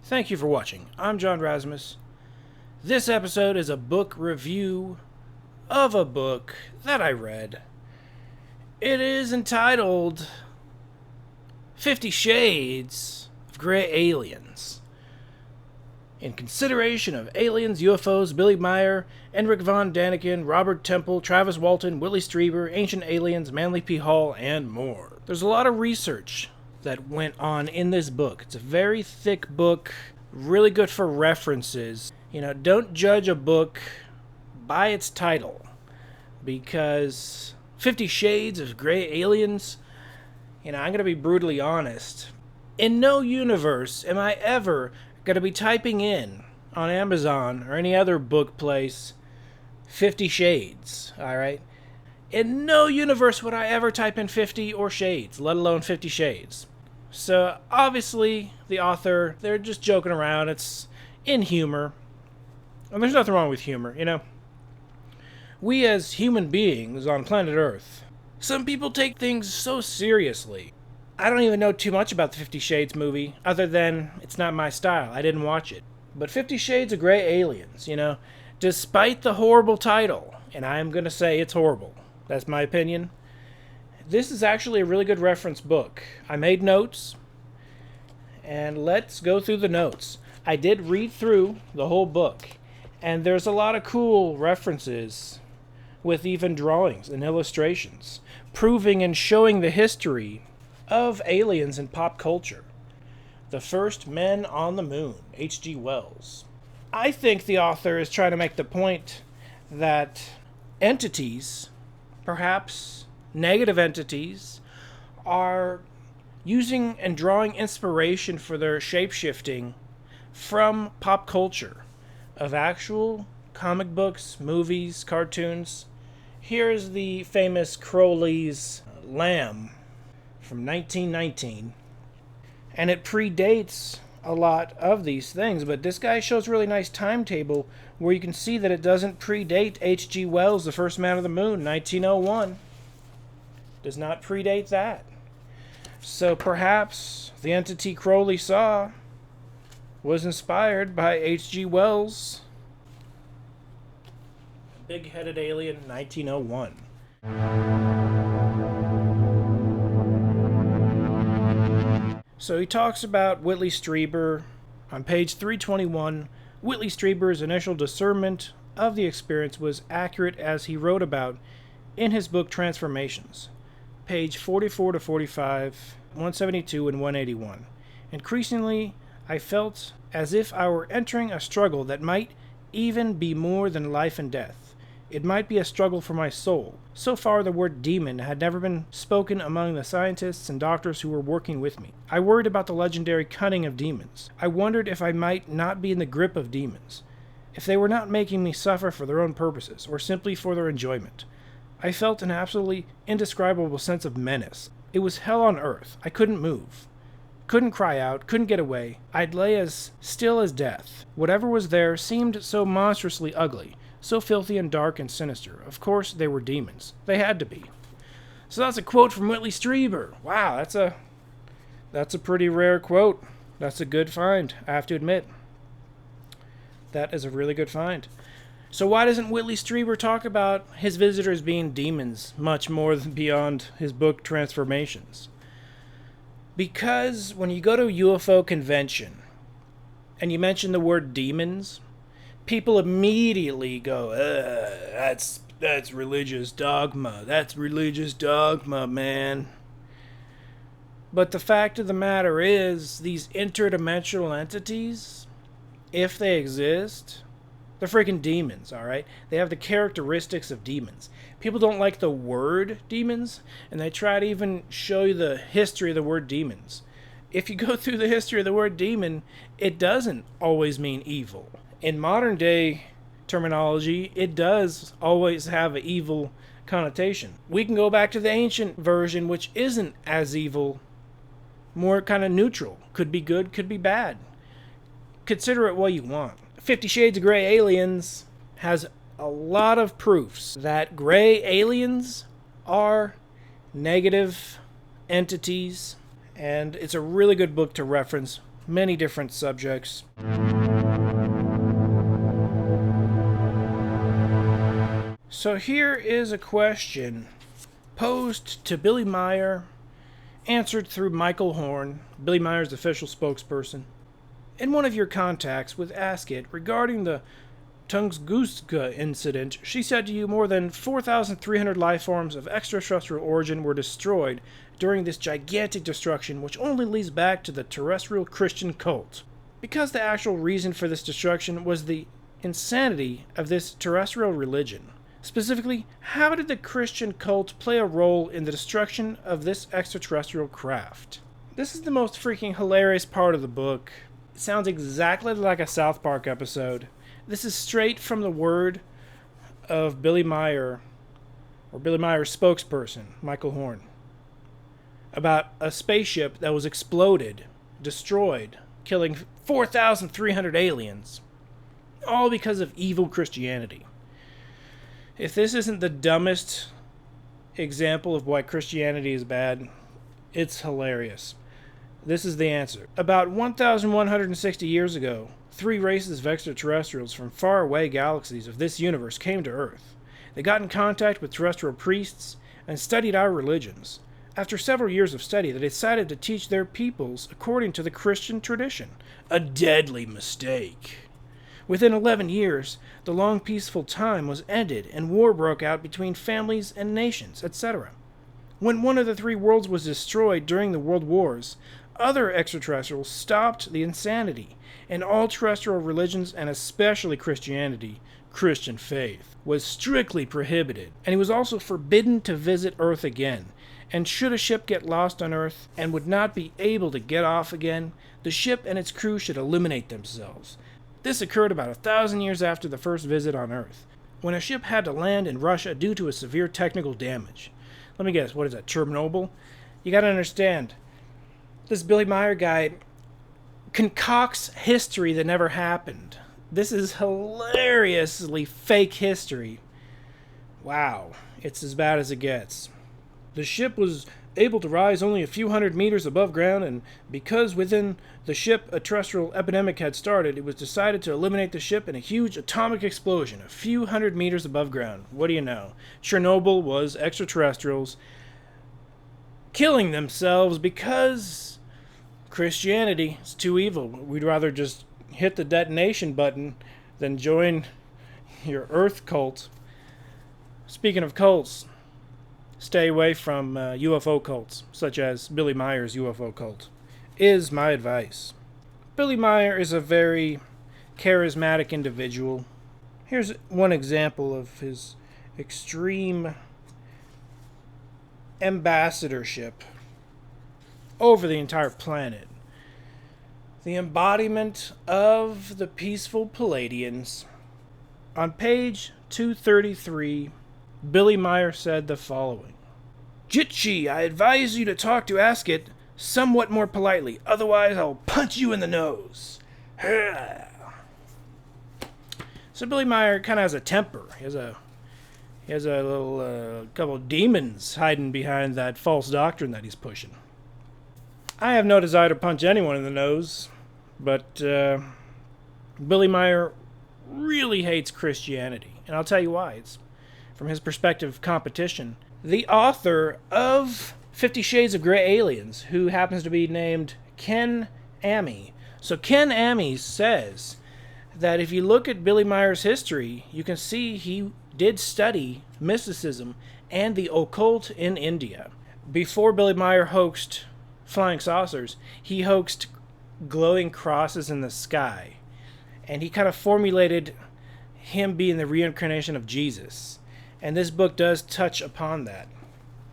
Thank you for watching. I'm John Razimus. This episode is a book review of a book that I read. It is entitled 50 Shades of Grey Aliens. In consideration of Aliens, UFOs, Billy Meier, Enric von Daniken, Robert Temple, Travis Walton, Whitley Strieber, Ancient Aliens, Manly P. Hall, and more. There's a lot of research that went on in this book. It's a very thick book, really good for references. Don't judge a book by its title, because 50 Shades of Grey Aliens, I'm going to be brutally honest. In no universe am I ever going to be typing in on Amazon or any other book place 50 Shades, alright? In no universe would I ever type in 50 or Shades, let alone 50 Shades. So, obviously, the author, they're just joking around. It's in humor. And there's nothing wrong with humor, We as human beings on planet Earth, some people take things so seriously. I don't even know too much about the 50 Shades movie, other than it's not my style. I didn't watch it. But 50 Shades of Grey Aliens, despite the horrible title, and I'm going to say it's horrible. That's my opinion. This is actually a really good reference book. I made notes, and let's go through the notes. I did read through the whole book, and there's a lot of cool references with even drawings and illustrations, proving and showing the history of aliens in pop culture. The First Men on the Moon, H.G. Wells. I think the author is trying to make the point that entities, perhaps negative entities, are using and drawing inspiration for their shape-shifting from pop culture of actual comic books, movies, cartoons. Here's the famous Crowley's Lamb from 1919, and it predates a lot of these things, but this guy shows a really nice timetable where you can see that it doesn't predate H.G. Wells, The First Man on the Moon, 1901. Does not predate that. So perhaps the entity Crowley saw was inspired by H.G. Wells' Big-Headed Alien, 1901. So he talks about Whitley Strieber. On page 321, Whitley Strieber's initial discernment of the experience was accurate as he wrote about in his book Transformations. Page 44 to 45, 172 and 181. Increasingly, I felt as if I were entering a struggle that might even be more than life and death. It might be a struggle for my soul. So far, the word demon had never been spoken among the scientists and doctors who were working with me. I worried about the legendary cunning of demons. I wondered if I might not be in the grip of demons, if they were not making me suffer for their own purposes, or simply for their enjoyment. I felt an absolutely indescribable sense of menace. It was hell on earth. I couldn't move. Couldn't cry out, couldn't get away. I'd lay as still as death. Whatever was there seemed so monstrously ugly, so filthy and dark and sinister. Of course, they were demons. They had to be. So that's a quote from Whitley Strieber. Wow, that's a pretty rare quote. That's a good find, I have to admit. That is a really good find. So why doesn't Whitley Strieber talk about his visitors being demons much more than beyond his book Transformations? Because when you go to a UFO convention and you mention the word demons, people immediately go, that's religious dogma. That's religious dogma, man. But the fact of the matter is, these interdimensional entities, if they exist, they're freaking demons, alright? They have the characteristics of demons. People don't like the word demons, and they try to even show you the history of the word demons. If you go through the history of the word demon, it doesn't always mean evil. In modern day terminology, it does always have an evil connotation. We can go back to the ancient version, which isn't as evil more kind of neutral. Could be good, could be bad. Consider it what you want. 50 Shades of Grey Aliens has a lot of proofs that gray aliens are negative entities, and it's a really good book to reference many different subjects. So here is a question posed to Billy Meier, answered through Michael Horn, Billy Meier's official spokesperson. In one of your contacts with Ask It regarding the Tunguska incident, she said to you more than 4,300 life forms of extraterrestrial origin were destroyed during this gigantic destruction, which only leads back to the terrestrial Christian cult. Because the actual reason for this destruction was the insanity of this terrestrial religion. Specifically, how did the Christian cult play a role in the destruction of this extraterrestrial craft? This is the most freaking hilarious part of the book. It sounds exactly like a South Park episode. This is straight from the word of Billy Meier, or Billy Meier's spokesperson, Michael Horn, about a spaceship that was exploded, destroyed, killing 4,300 aliens, all because of evil Christianity. If this isn't the dumbest example of why Christianity is bad, it's hilarious. This is the answer. About 1,160 years ago, 3 races of extraterrestrials from faraway galaxies of this universe came to Earth. They got in contact with terrestrial priests and studied our religions. After several years of study, they decided to teach their peoples according to the Christian tradition. A deadly mistake. Within 11 years, the long peaceful time was ended and war broke out between families and nations, etc. When one of the 3 worlds was destroyed during the world wars, other extraterrestrials stopped the insanity, and all terrestrial religions, and especially Christianity, Christian faith, was strictly prohibited, and he was also forbidden to visit Earth again. And should a ship get lost on Earth and would not be able to get off again, the ship and its crew should eliminate themselves. This occurred about 1,000 years after the first visit on Earth, when a ship had to land in Russia due to a severe technical damage. Let me guess, what is that, Chernobyl? You gotta understand, this Billy Meier guy concocts history that never happened. This is hilariously fake history. Wow, it's as bad as it gets. The ship was able to rise only a few hundred meters above ground, and because within the ship a terrestrial epidemic had started, it was decided to eliminate the ship in a huge atomic explosion a few hundred meters above ground. What do you know? Chernobyl was extraterrestrials killing themselves because Christianity is too evil. We'd rather just hit the detonation button than join your Earth cult. Speaking of cults, stay away from UFO cults, such as Billy Meier's UFO cult, is my advice. Billy Meier is a very charismatic individual. Here's one example of his extreme ambassadorship over the entire planet. The embodiment of the peaceful Palladians. On page 233, Billy Meier said the following. Jitchi, I advise you to talk to Ask It somewhat more politely, otherwise I'll punch you in the nose. So Billy Meier kind of has a temper. He has a little couple of demons hiding behind that false doctrine that he's pushing. I have no desire to punch anyone in the nose, but Billy Meier really hates Christianity, and I'll tell you why. It's from his perspective of competition. The author of 50 Shades of Grey Aliens, who happens to be named Ken Ammi. So Ken Ammi says that if you look at Billy Meier's history, you can see he did study mysticism and the occult in India. Before Billy Meier hoaxed flying saucers, he hoaxed glowing crosses in the sky. And he kind of formulated him being the reincarnation of Jesus. And this book does touch upon that.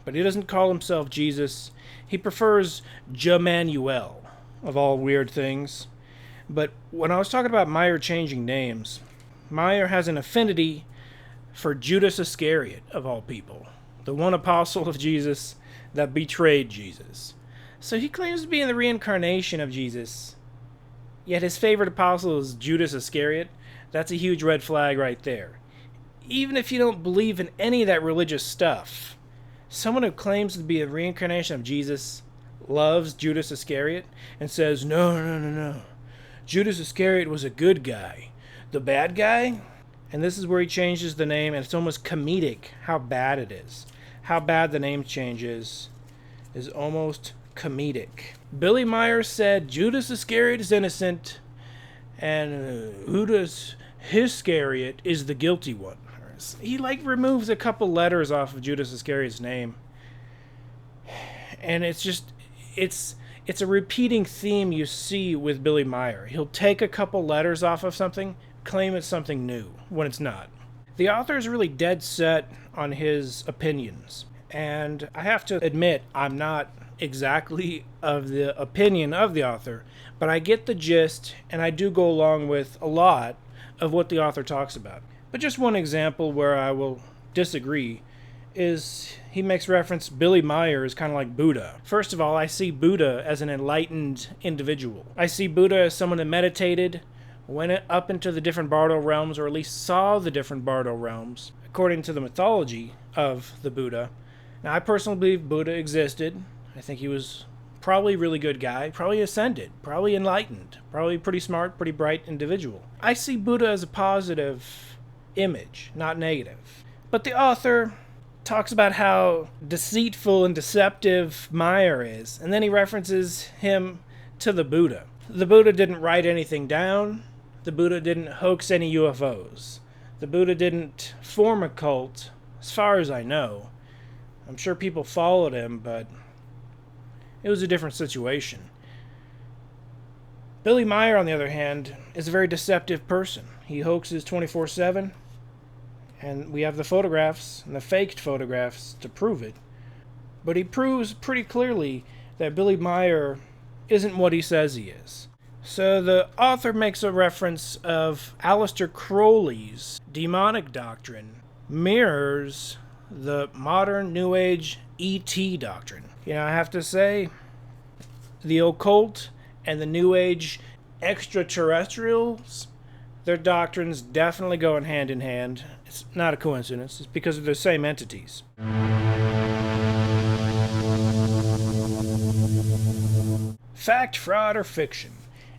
But he doesn't call himself Jesus. He prefers Jamanuel, of all weird things. But when I was talking about Meier changing names, Meier has an affinity for Judas Iscariot, of all people. The one apostle of Jesus that betrayed Jesus. So he claims to be in the reincarnation of Jesus, yet his favorite apostle is Judas Iscariot. That's a huge red flag right there. Even if you don't believe in any of that religious stuff, someone who claims to be a reincarnation of Jesus loves Judas Iscariot and says, no, no, no, no. Judas Iscariot was a good guy. The bad guy? And this is where he changes the name, and it's almost comedic how bad it is. How bad the name change is almost comedic. Billy Meier said Judas Iscariot is innocent, and Judas Iscariot is the guilty one. He removes a couple letters off of Judas Iscariot's name, and it's a repeating theme you see with Billy Meier. He'll take a couple letters off of something, claim it's something new when it's not. The author is really dead set on his opinions, and I have to admit I'm not exactly of the opinion of the author, but I get the gist, and I do go along with a lot of what the author talks about. But just one example where I will disagree is he makes reference Billy Meier is kind of like Buddha. First of all, I see Buddha as an enlightened individual. I see Buddha as someone that meditated, went up into the different Bardo realms, or at least saw the different Bardo realms, according to the mythology of the Buddha. Now, I personally believe Buddha existed. I think he was probably a really good guy, probably ascended, probably enlightened, probably pretty smart, pretty bright individual. I see Buddha as a positive image, not negative. But the author talks about how deceitful and deceptive Meier is, and then he references him to the Buddha. The Buddha didn't write anything down. The Buddha didn't hoax any UFOs. The Buddha didn't form a cult, as far as I know. I'm sure people followed him, but it was a different situation. Billy Meier, on the other hand, is a very deceptive person. He hoaxes 24/7, and we have the photographs and the faked photographs to prove it. But he proves pretty clearly that Billy Meier isn't what he says he is. So the author makes a reference of Aleister Crowley's demonic doctrine mirrors the modern New Age ET doctrine. You know, I have to say, the occult and the New Age extraterrestrials, their doctrines definitely go in hand. It's not a coincidence. It's because they're the same entities. Fact, fraud, or fiction?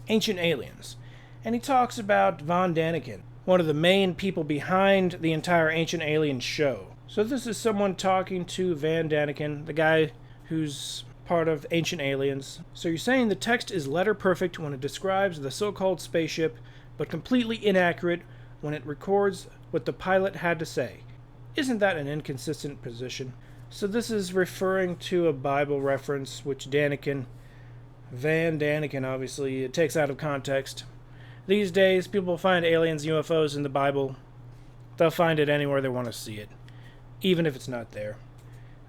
Ancient aliens. And he talks about Von Daniken, one of the main people behind the entire Ancient Aliens show. So this is someone talking to Van Daniken, the guy who's part of Ancient Aliens. So you're saying the text is letter perfect when it describes the so-called spaceship, but completely inaccurate when it records what the pilot had to say. Isn't that an inconsistent position? So this is referring to a Bible reference, which Van Daniken, obviously, it takes out of context. These days, people find aliens and UFOs in the Bible. They'll find it anywhere they want to see it, even if it's not there.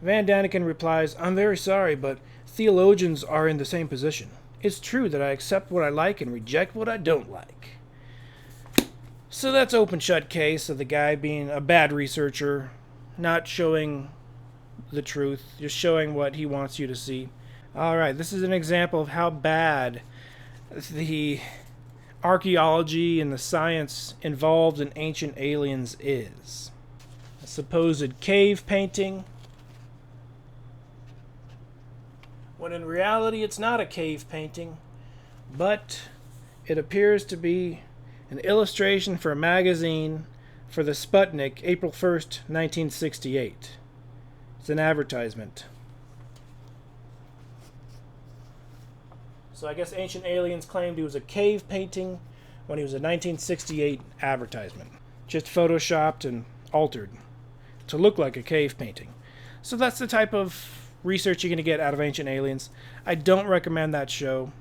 Van Daniken replies, I'm very sorry, but theologians are in the same position. It's true that I accept what I like and reject what I don't like. So that's open shut case of the guy being a bad researcher, not showing the truth, just showing what he wants you to see. Alright, this is an example of how bad the archaeology and the science involved in Ancient Aliens is. A supposed cave painting, when in reality it's not a cave painting, but it appears to be an illustration for a magazine for the Sputnik, April 1st, 1968. It's an advertisement. So I guess Ancient Aliens claimed he was a cave painting when he was a 1968 advertisement. Just photoshopped and altered to look like a cave painting. So that's the type of research you're going to get out of Ancient Aliens. I don't recommend that show.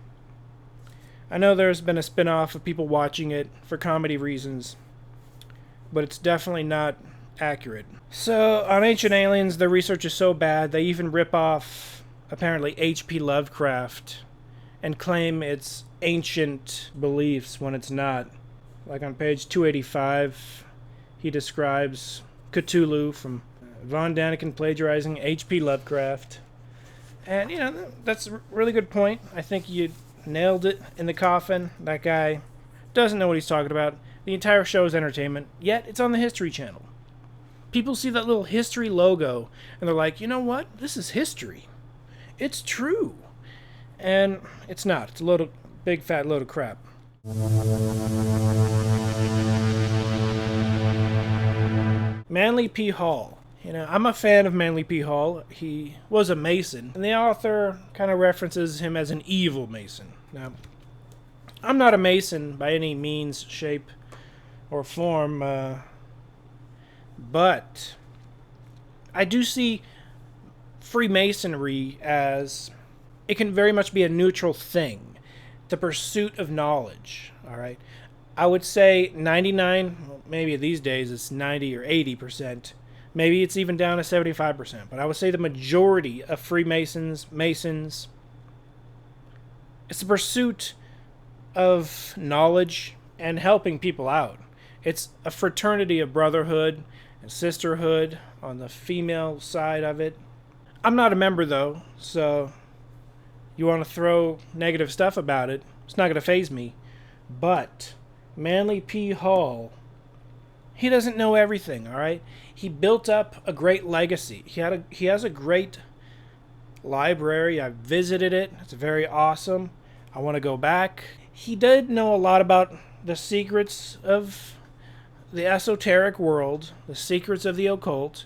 I know there's been a spin-off of people watching it for comedy reasons, but it's definitely not accurate. So on Ancient Aliens, the research is so bad they even rip off apparently H.P. Lovecraft and claim it's ancient beliefs when it's not. Like on page 285, he describes Cthulhu from Von Daniken plagiarizing H.P. Lovecraft. And, that's a really good point. I think you nailed it in the coffin. That guy doesn't know what he's talking about. The entire show is entertainment, yet it's on the History Channel. People see that little history logo, and they're like, you know what? This is history. It's true. And it's not. It's a big fat load of crap. Manly P. Hall. I'm a fan of Manly P. Hall. He was a Mason, and the author kind of references him as an evil Mason. Now, I'm not a Mason by any means, shape, or form, but I do see Freemasonry as it can very much be a neutral thing, the pursuit of knowledge, all right? I would say 99, maybe these days it's 90 or 80%. Maybe it's even down to 75%. But I would say the majority of Freemasons, Masons, it's the pursuit of knowledge and helping people out. It's a fraternity of brotherhood and sisterhood on the female side of it. I'm not a member, though, so you want to throw negative stuff about it, it's not going to faze me. But Manly P. Hall, he doesn't know everything, all right? He built up a great legacy. He has a great library. I visited it. It's very awesome. I want to go back. He did know a lot about the secrets of the esoteric world, the secrets of the occult,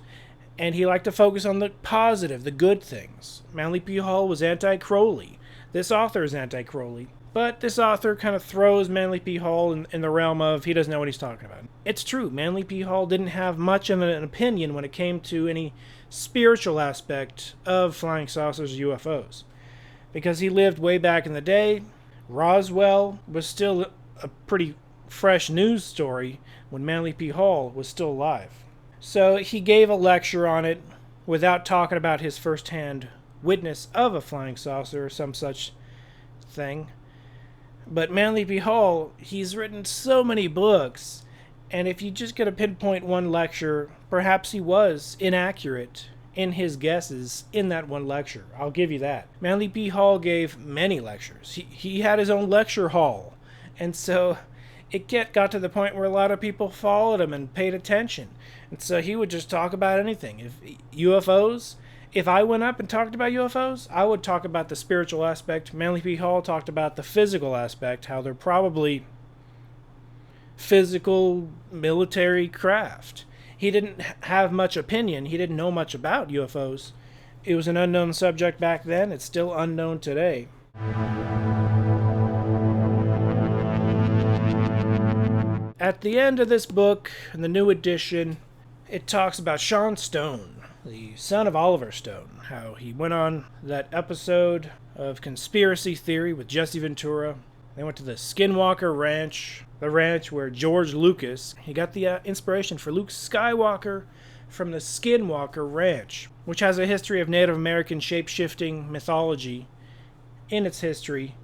and he liked to focus on the positive, the good things. Manly P. Hall was anti-Crowley. This author is anti-Crowley. But this author kind of throws Manly P. Hall in the realm of he doesn't know what he's talking about. It's true, Manly P. Hall didn't have much of an opinion when it came to any spiritual aspect of flying saucers or UFOs. Because he lived way back in the day. Roswell was still a pretty fresh news story when Manly P. Hall was still alive. So he gave a lecture on it without talking about his firsthand witness of a flying saucer or some such thing. But Manly P. Hall, he's written so many books, and if you just get to pinpoint one lecture, perhaps he was inaccurate in his guesses in that one lecture. I'll give you that. Manly P. Hall gave many lectures. He had his own lecture hall, and so it got to the point where a lot of people followed him and paid attention. And so he would just talk about anything. If I went up and talked about UFOs, I would talk about the spiritual aspect. Manly P. Hall talked about the physical aspect, how they're probably physical military craft. He didn't have much opinion. He didn't know much about UFOs. It was an unknown subject back then. It's still unknown today. At the end of this book, in the new edition, it talks about Sean Stone, the son of Oliver Stone, how he went on that episode of Conspiracy Theory with Jesse Ventura. They went to the Skinwalker Ranch, the ranch where George Lucas, he got the inspiration for Luke Skywalker from the Skinwalker Ranch, which has a history of Native American shape-shifting mythology in its history.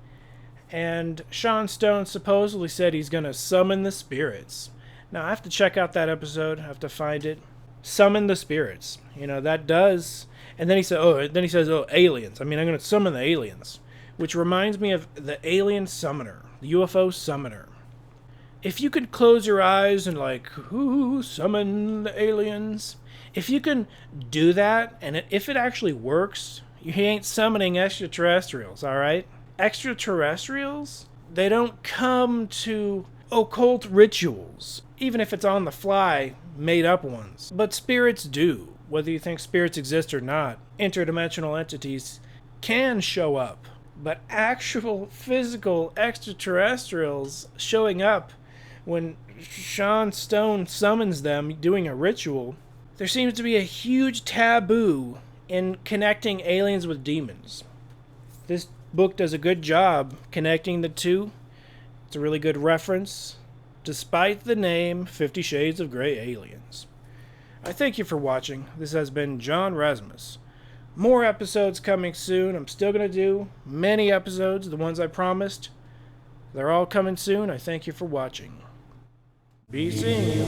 And Sean Stone supposedly said he's going to summon the spirits. Now, I have to check out that episode. I have to find it. Summon the spirits. That does. And then he says, aliens. I'm going to summon the aliens. Which reminds me of the alien summoner, the UFO summoner. If you could close your eyes and summon the aliens. If you can do that, and if it actually works, you ain't summoning extraterrestrials, all right? Extraterrestrials, they don't come to occult rituals, even if it's on the fly, made up ones. But spirits do. Whether you think spirits exist or not, interdimensional entities can show up. But actual physical extraterrestrials showing up when Sean Stone summons them doing a ritual, there seems to be a huge taboo in connecting aliens with demons. This book does a good job connecting the two. It's a really good reference, despite the name 50 Shades of Grey Aliens. I thank you for watching. This has been John Razimus. More episodes coming soon. I'm still going to do many episodes, the ones I promised. They're all coming soon. I thank you for watching. Be seen.